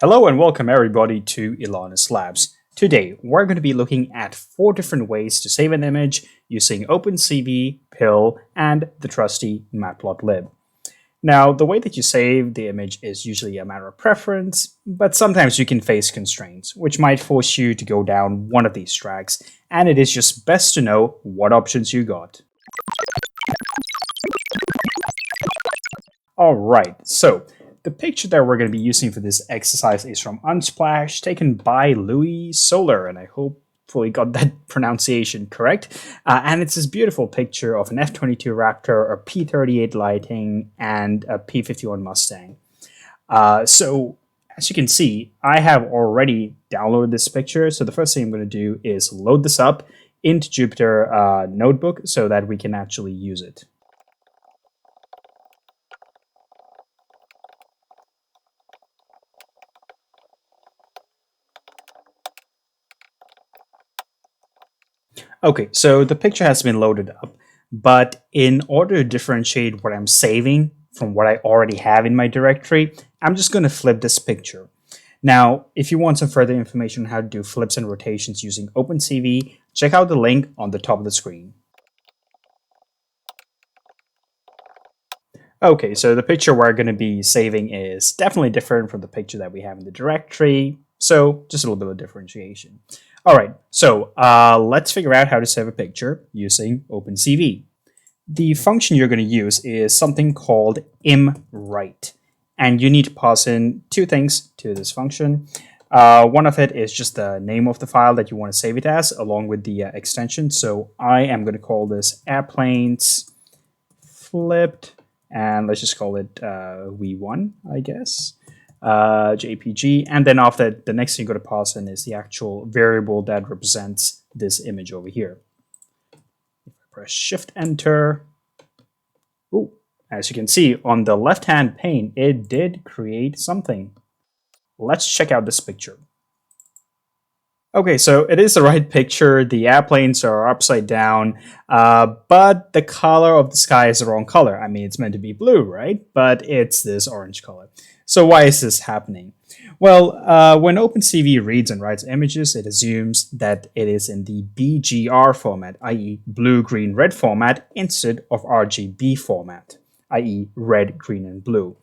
Hello and welcome everybody to Ilana's Labs. Today we're going to be looking at 4 different ways to save an image using OpenCV, PIL, and the trusty Matplotlib. Now, the way that you save the image is usually a matter of preference, but sometimes you can face constraints, which might force you to go down one of these tracks, and it is just best to know what options you got. Alright, so the picture that we're going to be using for this exercise is from Unsplash, taken by Louis Solar, and I hopefully got that pronunciation correct. And it's this beautiful picture of an F-22 Raptor, a P-38 Lightning, and a P-51 Mustang. So as you can see, I have already downloaded this picture. So the first thing I'm going to do is load this up into Jupyter Notebook so that we can actually use it. Okay, so the picture has been loaded up, but in order to differentiate what I'm saving from what I already have in my directory, I'm just going to flip this picture. Now, if you want some further information on how to do flips and rotations using OpenCV, check out the link on the top of the screen. Okay, so the picture we're going to be saving is definitely different from the picture that we have in the directory, so just a little bit of differentiation. All right, so let's figure out how to save a picture using OpenCV. The function you're going to use is something called imWrite, and you need to pass in 2 things to this function. One of it is just the name of the file that you want to save it as, along with the extension. So I am going to call this airplanes flipped, and let's just call it V1, I guess. JPG, and then after that, the next thing you're going to pass in is the actual variable that represents this image over here. If I press Shift Enter, ooh, as you can see on the left hand pane, it did create something. Let's check out this picture. Okay, so it is the right picture. The airplanes are upside down, but the color of the sky is the wrong color. I mean, it's meant to be blue, right? But it's this orange color. So why is this happening? Well, when OpenCV reads and writes images, it assumes that it is in the BGR format, i.e. blue, green, red format, instead of RGB format, i.e. red, green, and blue.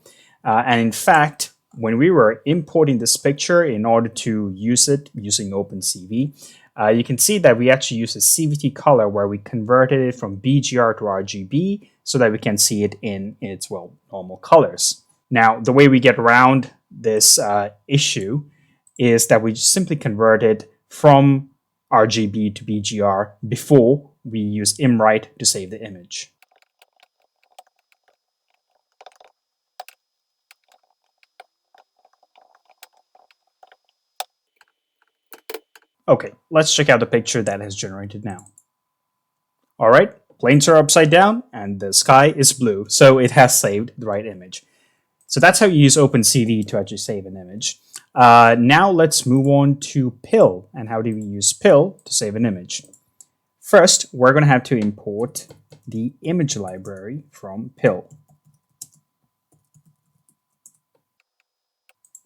And in fact, when we were importing this picture in order to use it using OpenCV, you can see that we actually use a CVT color where we converted it from BGR to RGB so that we can see it in its, well, normal colors. Now, the way we get around this issue is that we just simply convert it from RGB to BGR before we use imWrite to save the image. Okay, let's check out the picture that has generated now. All right, planes are upside down and the sky is blue, so it has saved the right image. So that's how you use OpenCV to actually save an image. Now let's move on to PIL, and how do we use PIL to save an image? First, we're going to have to import the image library from PIL.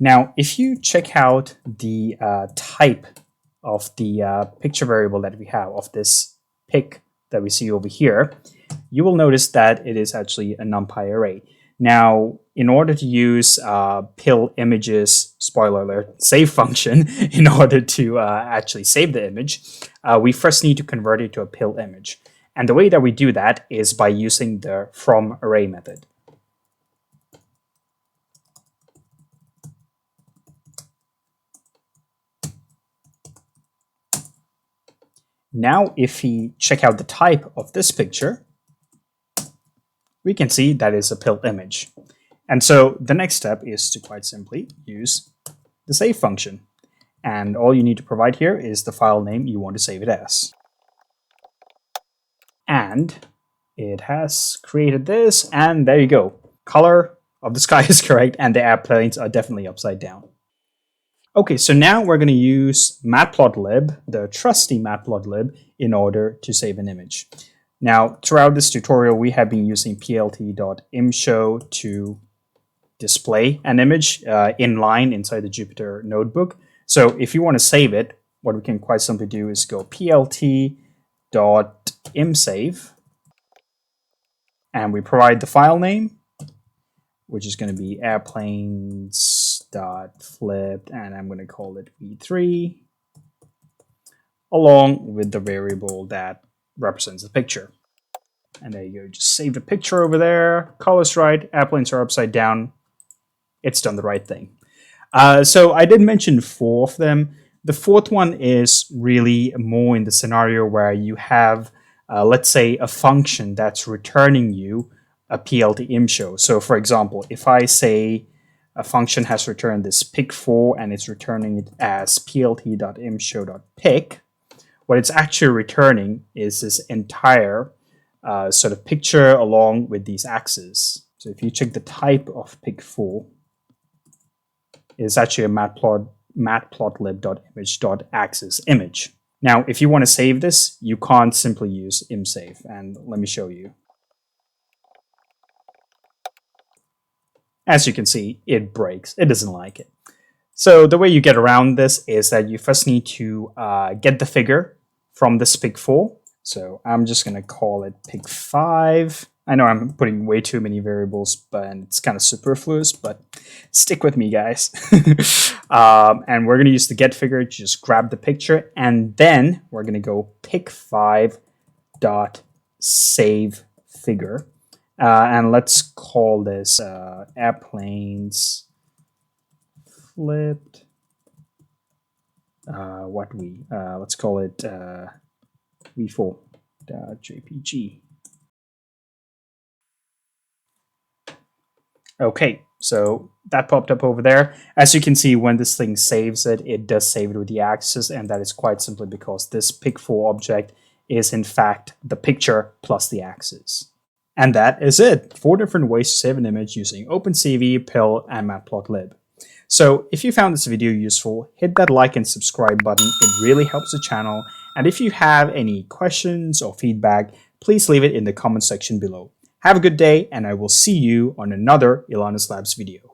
Now, if you check out the type of the picture variable that we have of this pic that we see over here, you will notice that it is actually a NumPy array. Now, in order to use PIL images, spoiler alert, save function, in order to actually save the image, we first need to convert it to a PIL image. And the way that we do that is by using the from array method. Now, if we check out the type of this picture, we can see that is a PIL image. And so the next step is to quite simply use the save function. And all you need to provide here is the file name you want to save it as. And it has created this, and there you go. Color of the sky is correct, and the airplanes are definitely upside down. Okay, so now we're going to use Matplotlib, the trusty Matplotlib, in order to save an image. Now, throughout this tutorial, we have been using plt.imshow to display an image inline inside the Jupyter notebook. So if you want to save it, what we can quite simply do is go plt.imsave, and we provide the file name, which is going to be airplanes.flipped, and I'm going to call it v3, along with the variable that represents the picture. And there you go, just save the picture over there, color's right, airplanes are upside down, it's done the right thing. So I did mention 4 of them. The 4th one is really more in the scenario where you have, let's say, a function that's returning you a PLT im show. So for example, if I say a function has returned this pic4 and it's returning it as plt.imshow.pic, what it's actually returning is this entire sort of picture along with these axes. So if you check the type of pic4, it's actually a matplotlib.image.axis image. Now, if you want to save this, you can't simply use imsave, and let me show you. As you can see, it breaks. It doesn't like it. So the way you get around this is that you first need to get the figure from this pic4. So I'm just going to call it pic5. I know I'm putting way too many variables, but it's kind of superfluous, but stick with me, guys. And we're going to use the get figure to just grab the picture, and then we're going to go pic5.save figure. And let's call this airplanes flipped. Let's call it v4.jpg. Okay, so that popped up over there. As you can see, when this thing saves it, it does save it with the axis, and that is quite simply because this pic4 object is in fact the picture plus the axis. And that is it. 4 different ways to save an image using OpenCV, PIL, and Matplotlib. So if you found this video useful, hit that like and subscribe button. It really helps the channel. And if you have any questions or feedback, please leave it in the comment section below. Have a good day, and I will see you on another Ilanis Labs video.